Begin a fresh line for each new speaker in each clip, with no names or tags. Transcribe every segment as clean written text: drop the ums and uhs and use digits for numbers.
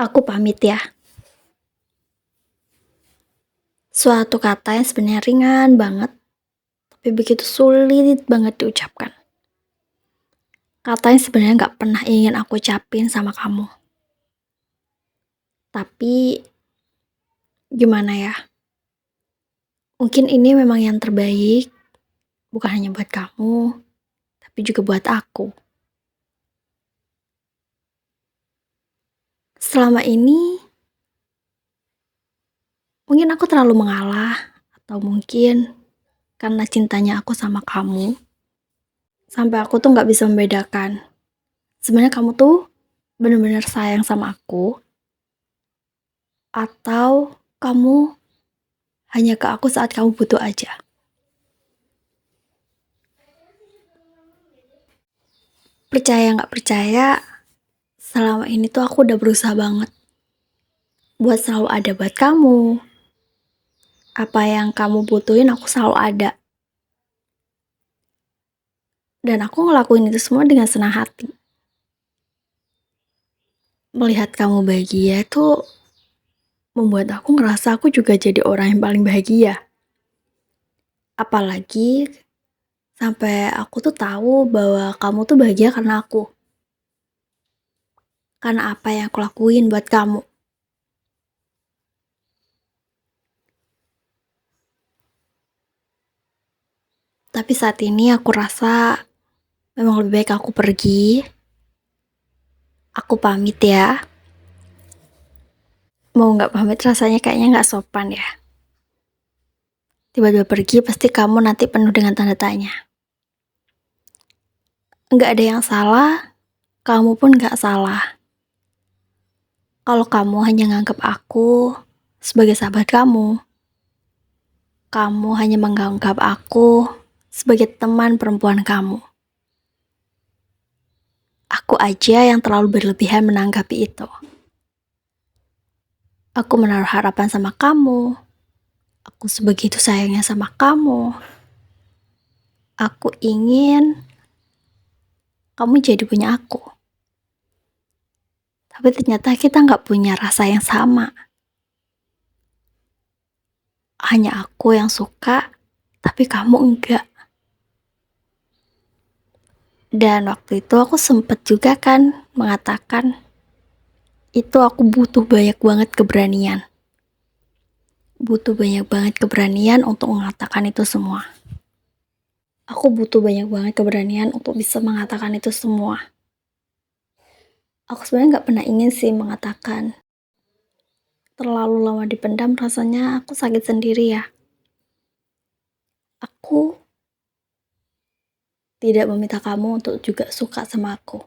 Aku pamit ya. Suatu kata yang sebenarnya ringan banget, tapi begitu sulit banget diucapkan. Kata yang sebenarnya nggak pernah ingin aku ucapin sama kamu. Tapi gimana ya? Mungkin ini memang yang terbaik, bukan hanya buat kamu, tapi juga buat aku. Selama ini, mungkin aku terlalu mengalah, atau mungkin karena cintanya aku sama kamu, sampai aku tuh nggak bisa membedakan. Sebenarnya kamu tuh bener-bener sayang sama aku, atau kamu hanya ke aku saat kamu butuh aja. Percaya nggak percaya, selama ini tuh aku udah berusaha banget buat selalu ada buat kamu. Apa yang kamu butuhin aku selalu ada. Dan aku ngelakuin itu semua dengan senang hati. Melihat kamu bahagia itu membuat aku ngerasa aku juga jadi orang yang paling bahagia. Apalagi sampai aku tuh tahu bahwa kamu tuh bahagia karena aku. Karena apa yang aku lakuin buat kamu. Tapi saat ini aku rasa memang lebih baik aku pergi. Aku pamit ya. Mau nggak pamit rasanya kayaknya nggak sopan ya. Tiba-tiba pergi pasti kamu nanti penuh dengan tanda tanya. Nggak ada yang salah, kamu pun nggak salah. Kalau kamu hanya nganggap aku sebagai sahabat kamu hanya menganggap aku sebagai teman perempuan kamu. Aku aja yang terlalu berlebihan menanggapi itu. Aku menaruh harapan sama kamu. Aku sebegitu sayangnya sama kamu. Aku ingin kamu jadi punya aku. Tapi ternyata kita nggak punya rasa yang sama. Hanya aku yang suka, tapi kamu enggak. Dan waktu itu aku sempet juga kan mengatakan, itu aku butuh banyak banget keberanian. Butuh banyak banget keberanian untuk mengatakan itu semua. Aku butuh banyak banget keberanian untuk bisa mengatakan itu semua. Aku sebenarnya nggak pernah ingin sih mengatakan. Terlalu lama dipendam rasanya aku sakit sendiri ya. Aku tidak meminta kamu untuk juga suka sama aku.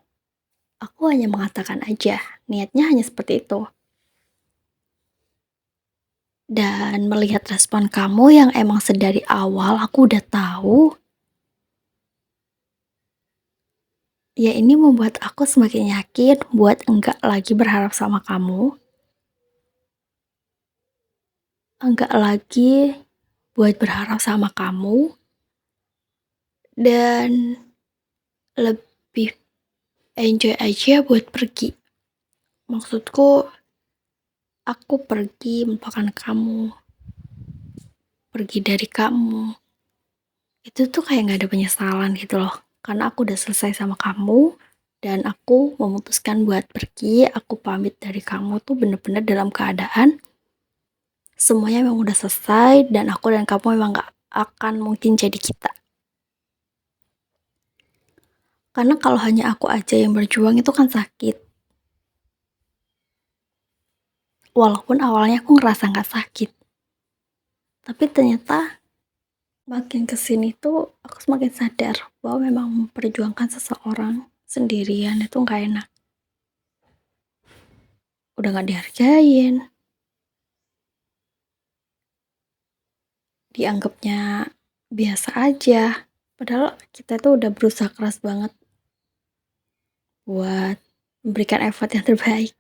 Aku hanya mengatakan aja, niatnya hanya seperti itu. Dan melihat respon kamu yang emang sedari awal aku udah tahu, ya ini membuat aku semakin yakin buat enggak lagi berharap sama kamu. Enggak lagi buat berharap sama kamu. Dan lebih enjoy aja buat pergi. Maksudku, aku pergi melupakan kamu. Pergi dari kamu. Itu tuh kayak gak ada penyesalan gitu loh. Karena aku udah selesai sama kamu. Dan aku memutuskan buat pergi. Aku pamit dari kamu tuh bener-bener dalam keadaan semuanya memang udah selesai. Dan aku dan kamu memang gak akan mungkin jadi kita. Karena kalau hanya aku aja yang berjuang itu kan sakit. Walaupun awalnya aku ngerasa gak sakit. Tapi ternyata makin kesini tuh aku semakin sadar bahwa memang memperjuangkan seseorang sendirian itu gak enak. Udah gak dihargain. Dianggapnya biasa aja. Padahal kita tuh udah berusaha keras banget buat memberikan effort yang terbaik.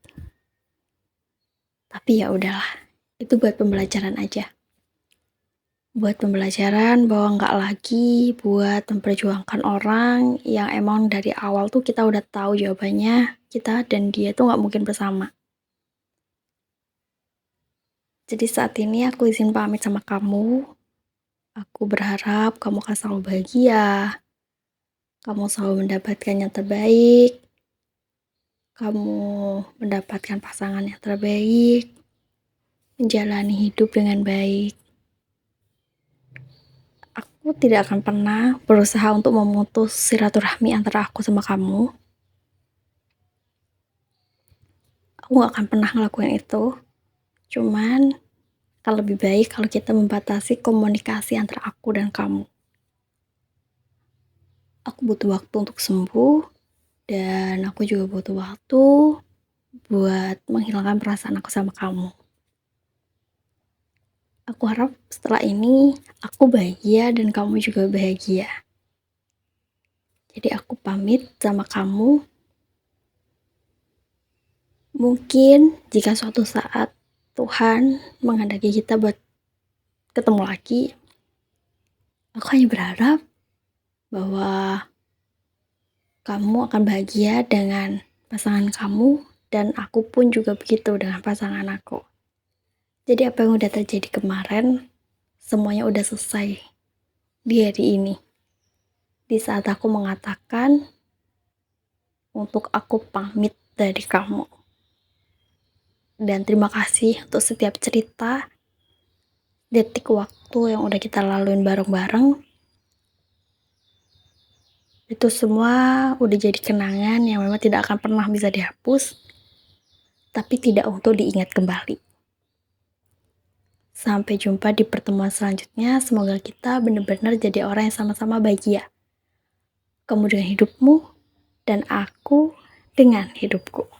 Tapi ya udahlah, itu buat pembelajaran aja. Buat pembelajaran bahwa nggak lagi buat memperjuangkan orang yang emang dari awal tuh kita udah tahu jawabannya, kita dan dia tuh nggak mungkin bersama. Jadi saat ini aku izin pamit sama kamu. Aku berharap kamu akan selalu bahagia, kamu selalu mendapatkan yang terbaik, kamu mendapatkan pasangan yang terbaik, menjalani hidup dengan baik. Aku tidak akan pernah berusaha untuk memutus silaturahmi antara aku sama kamu. Aku gak akan pernah ngelakuin itu. Cuman akan lebih baik kalau kita membatasi komunikasi antara aku dan kamu. Aku butuh waktu untuk sembuh, dan aku juga butuh waktu buat menghilangkan perasaan aku sama kamu. Aku harap setelah ini aku bahagia dan kamu juga bahagia. Jadi aku pamit sama kamu. Mungkin jika suatu saat Tuhan menghendaki kita buat ketemu lagi, aku hanya berharap bahwa kamu akan bahagia dengan pasangan kamu, dan aku pun juga begitu dengan pasangan aku. Jadi apa yang udah terjadi kemarin, semuanya udah selesai di hari ini. Di saat aku mengatakan untuk aku pamit dari kamu. Dan terima kasih untuk setiap cerita, detik waktu yang udah kita laluin bareng-bareng. Itu semua udah jadi kenangan yang memang tidak akan pernah bisa dihapus, tapi tidak untuk diingat kembali. Sampai jumpa di pertemuan selanjutnya. Semoga kita benar-benar jadi orang yang sama-sama bahagia. Kamu dengan hidupmu, dan aku dengan hidupku.